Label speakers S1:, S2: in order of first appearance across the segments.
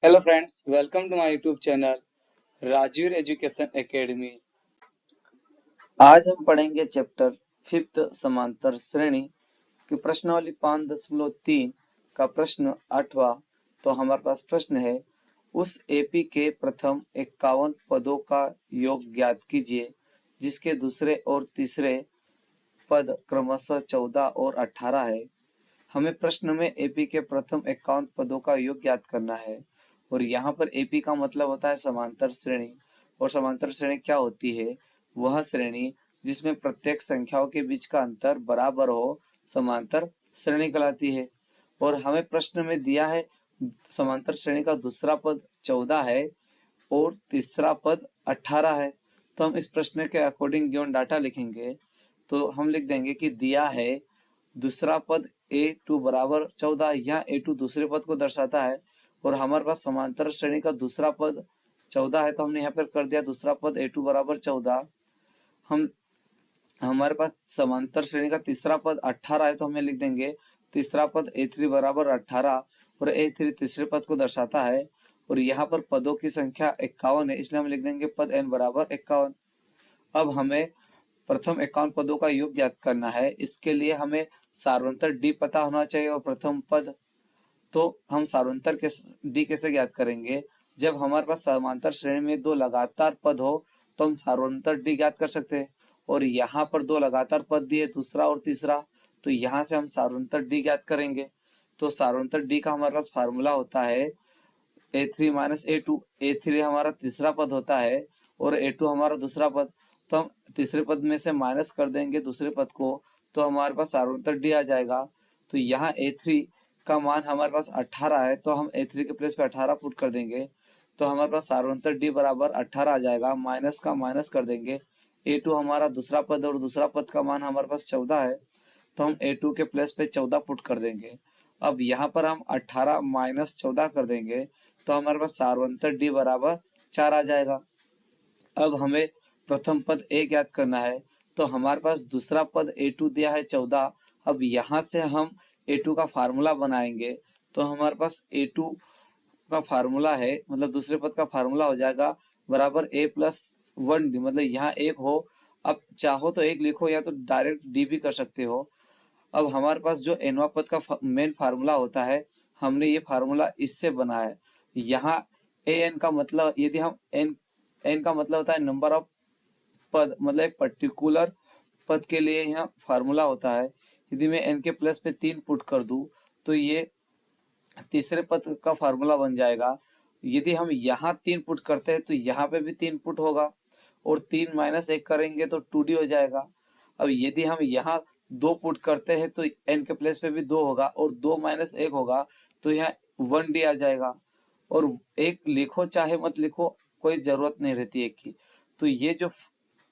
S1: Hello friends, welcome to my YouTube channel Rajveer education academy. आज हम पढ़ेंगे चैप्टर फिफ्थ समांतर श्रेणी की प्रश्नावली 5.3 का प्रश्न 8वां। तो हमारे पास प्रश्न है, उस एपी के प्रथम 51 पदों का योग ज्ञात कीजिए जिसके दूसरे और तीसरे पद क्रमशः 14 और 18 है। हमें प्रश्न में एपी के प्रथम 51 पदों का योग ज्ञात करना है और यहाँ पर एपी का मतलब होता है समांतर श्रेणी। और समांतर श्रेणी क्या होती है? वह श्रेणी जिसमें प्रत्येक संख्याओं के बीच का अंतर बराबर हो समांतर श्रेणी कहलाती है। और हमें प्रश्न में दिया है समांतर श्रेणी का दूसरा पद 14 है और तीसरा पद 18 है। तो हम इस प्रश्न के अकॉर्डिंग गिवन डाटा लिखेंगे। तो हम लिख देंगे कि दिया है दूसरा पद a2 बराबर 14, यहाँ a2 दूसरे पद को दर्शाता है और हमारे पास समांतर श्रेणी का दूसरा पद 14 है, तो हमने यहाँ पर कर दिया दूसरा पद a2 बराबर 14। हम हमारे पास समांतर श्रेणी का तीसरा पद 18 है, तो हमें लिख देंगे तीसरा पद a3 बराबर 18 और a3 तीसरे पद को दर्शाता है और यहाँ पर पदों की संख्या 51 है, इसलिए हम लिख देंगे पद n बराबर 51। अब हमें प्रथम 51 पदों का योग ज्ञात करना है। इसके लिए हमें सार्वंतर डी पता होना चाहिए और प्रथम पद। तो हम सार्वंतर डी कैसे ज्ञात करेंगे? जब हमारे पास समांतर श्रेणी में दो लगातार पद हो तो हम सार्वंतर डी ज्ञात कर सकते हैं। और यहाँ पर दो लगातार पद दिए, दूसरा और तीसरा, तो यहाँ से हम सार्वंतर डी ज्ञात करेंगे। तो सार्वंतर डी का हमारे पास फार्मूला होता है a3 माइनस a2। a3 हमारा तीसरा पद होता है और a2 हमारा दूसरा पद। तो हम तीसरे पद में से माइनस कर देंगे दूसरे पद को, तो हमारे पास सार्वंतर डी आ जाएगा। तो यहाँ a3 का मान हमारे पास 18 है, तो हम a3 के प्लेस पे 18 पुट कर देंगे। तो हमारे पास सार्वंतर डी बराबर 18 आ जाएगा। माइनस का माइनस कर देंगे। a2 हमारा दूसरा पद और दूसरा पद का मान हमारे पास 14 है, तो हम a2 के प्लेस पे 14 पुट कर देंगे। अब यहाँ पर हम 18 माइनस 14 कर देंगे, तो हमारे पास सार्वंतर डी बराबर 4 आ जाएगा। अब हमें प्रथम पद ए ज्ञात करना है। तो हमारे पास दूसरा पद a2 दिया है 14। अब यहाँ से हम a2 का फार्मूला बनाएंगे। तो हमारे पास a2 का फार्मूला है, मतलब दूसरे पद का फार्मूला हो जाएगा बराबर a प्लस 1d, मतलब यहाँ एक हो। अब चाहो तो एक लिखो या तो डायरेक्ट डी भी कर सकते हो। अब हमारे पास जो nवां पद का मेन फार्मूला होता है, हमने ये फार्मूला इससे बनाया है। यहाँ an का मतलब, यदि हम n का मतलब होता है नंबर ऑफ पद, मतलब एक पर्टिकुलर पद के लिए यहाँ फार्मूला होता है। यदि मैं n के प्लस पे 3 पुट कर दूं तो ये तीसरे पद का फार्मूला बन जाएगा। यदि हम यहाँ 3 पुट करते हैं तो यहाँ पे भी 3 पुट होगा और 3 माइनस 1 करेंगे तो 2d हो जाएगा। अब यदि हम यहाँ 2 पुट करते हैं तो n के प्लेस पे भी 2 होगा और 2 माइनस 1 होगा तो यहाँ 1d आ जाएगा। और एक लिखो चाहे मत लिखो, कोई जरूरत नहीं रहती एक की। तो ये जो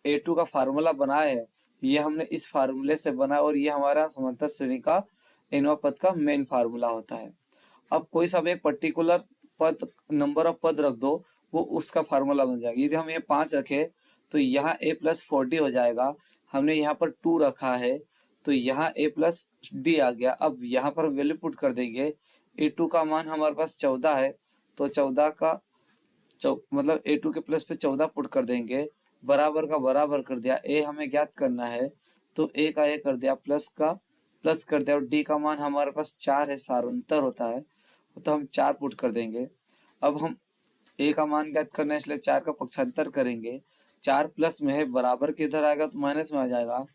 S1: a2 का फार्मूला बनाया है, ये हमने इस फार्मूले से बना और ये हमारा समांतर श्रेणी का nवां पद का मेन फार्मूला होता है। अब कोई सा भी एक पर्टिकुलर पद, नंबर ऑफ पद रख दो, वो उसका फार्मूला बन जाएगा। यदि हम ये 5 रखे तो यहाँ a प्लस 4d हो जाएगा। हमने यहाँ पर 2 रखा है तो यहाँ a प्लस d आ गया। अब यहाँ पर वैल्यू पुट कर देंगे। a2 का मान हमारे पास 14 है, तो 14 का मतलब a2 के प्लस पे 14 पुट कर देंगे। बराबर का बराबर कर दिया, a हमें ज्ञात करना है तो a का a कर दिया, प्लस का प्लस कर दिया और d का मान हमारे पास 4 है, सारांतर होता है, तो हम 4 पुट कर देंगे। अब हम a का मान ज्ञात करना है, इसलिए 4 का पक्षांतर करेंगे। 4 प्लस में है, बराबर के इधर आएगा तो माइनस में आ जाएगा।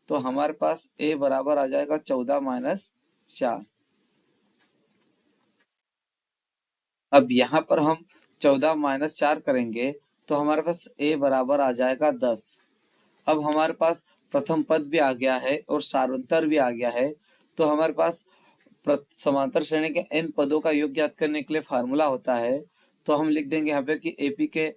S1: तो हमारे पास a बराबर आ जाएगा 14 माइनस 4। अब यहाँ पर हम 14 माइनस 4 करेंगे तो हमारे पास a बराबर आ जाएगा 10। अब हमारे पास प्रथम पद भी आ गया है और सारांतर भी आ गया है। तो हमारे पास समांतर श्रेणी के n पदों का योग ज्ञात करने के लिए फार्मूला होता है। तो हम लिख देंगे यहाँ पे कि AP के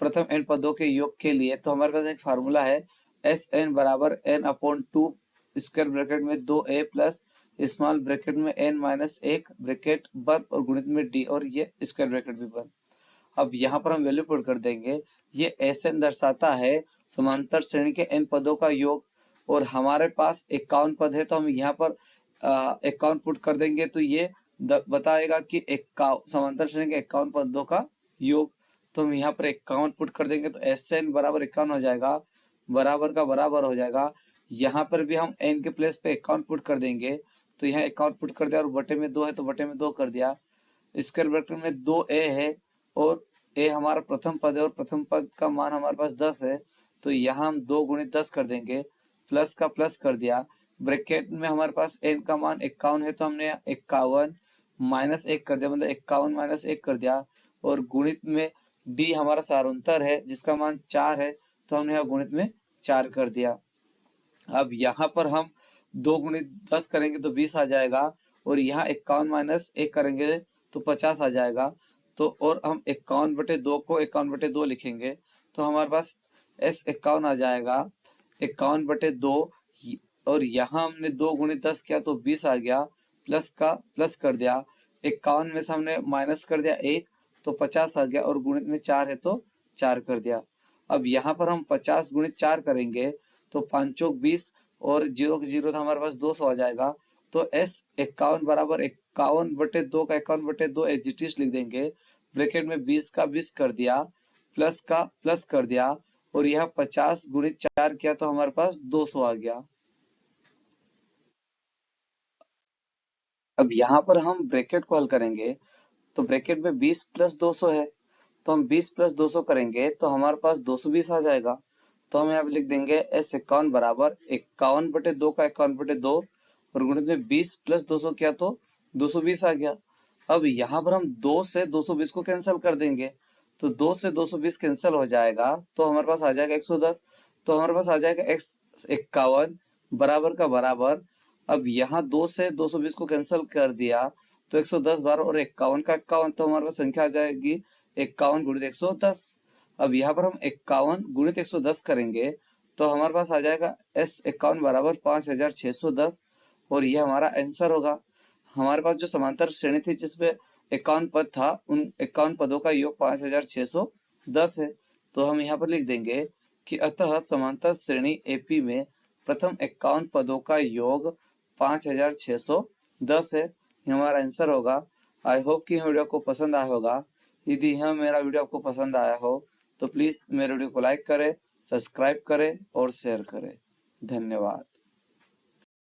S1: प्रथम n पदों के योग के लिए, तो हमारे पास एक फार्मूला है SN बराबर n अपॉन 2 स्क्वायर ब्रैकेट में 2a प्लस स्मॉल ब्रैकेट में n माइनस 1 ब्रैकेट बंद और गुणित में d और ये स्क्वायर ब्रैकेट भी बंद। अब यहाँ पर हम वैल्यू पुट कर देंगे। ये SN दर्शाता है समांतर श्रेणी के n पदों का योग और हमारे पास 51 पद है, तो हम यहाँ पर 51 पुट कर देंगे तो ये बताएगा कि समांतर श्रेणी के 51 पदों का योग। तो हम यहाँ पर 51 पुट कर देंगे तो SN बराबर 51 हो जाएगा, बराबर का बराबर हो जाएगा। यहाँ पर भी हम n के प्लेस पे 51 पुट कर देंगे, तो यहाँ 51 पुट कर दिया और बटे में 2 है तो बटे में 2 कर दिया। स्क्वायर ब्रैकेट में 2a है और a हमारा प्रथम पद है और प्रथम पद का मान हमारे पास 10 है, तो यहाँ हम 2 गुणित 10 कर देंगे, प्लस का प्लस कर दिया। ब्रैकेट में हमारे पास n का मान 51 है तो हमने 51 माइनस 1 कर दिया, मतलब 51 माइनस 1 कर दिया। और गुणित में d हमारा सारांतर है जिसका मान 4 है, तो हमने यहाँ गुणित में 4 कर दिया। अब यहाँ पर हम 2 गुणित 10 करेंगे तो 20 आ जाएगा और यहाँ 51 माइनस 1 करेंगे तो 50 आ जाएगा। तो और हम 51/2 को 51/2 लिखेंगे तो हमारे पास S 51 आ जाएगा, 51/2। और यहाँ हमने 2 गुणित 10 किया तो 20 आ गया, प्लस का प्लस कर दिया। 51 में से हमने माइनस कर दिया 1 तो 50 आ गया और गुणित में 4 है तो 4 कर दिया। अब यहाँ पर हम 50 गुणित 4 करेंगे तो 5 चौक 20 और 0 के 0 तो हमारे पास 200 आ जाएगा। तो S 51 बराबर 51/2 का 51/2 एजिटिस लिख देंगे। ब्रैकेट में 20 का 20 कर दिया, प्लस का प्लस कर दिया और यहाँ 50 गुणित 4 किया तो हमारे पास 200 आ गया। अब यहाँ पर हम ब्रैकेट को हल करेंगे तो ब्रैकेट में 20 प्लस 200 है, तो हम 20 प्लस 200 करेंगे तो हमारे पास 220 आ जाएगा। तो हम यहाँ पे लिख देंगे S 51 बराबर 51/2 का 51/2 और गुणित में 20 प्लस 200 किया तो 220 आ गया। अब यहाँ पर हम 2 से 220 को कैंसिल कर देंगे, तो 2 से 220 कैंसिल हो जाएगा तो हमारे पास आ जाएगा 110। तो हमारे पास आ जाएगा X 51 बराबर का बराबर। अब यहाँ 2 से 220 को कैंसिल कर दिया तो 110 बार और 51 का 51, तो हमारे पास संख्या आ जाएगी 51 गुणित 110। अब यहाँ पर हम 51 गुणित 110 करेंगे तो हमारे पास आ जाएगा S 51 बराबर 5610 और ये हमारा आंसर होगा। हमारे पास जो समांतर श्रेणी थी जिसपे 51 पद था, उन 51 पदों का योग 5610 है। तो हम यहाँ पर लिख देंगे कि अतः समांतर श्रेणी AP में प्रथम 51 पदों का योग 5610 है। ये हमारा आंसर होगा। आई होप कि वीडियो को पसंद आया होगा। यदि यह मेरा वीडियो आपको पसंद आया हो तो प्लीज मेरे वीडियो को लाइक करें, सब्सक्राइब करें और शेयर करें। धन्यवाद।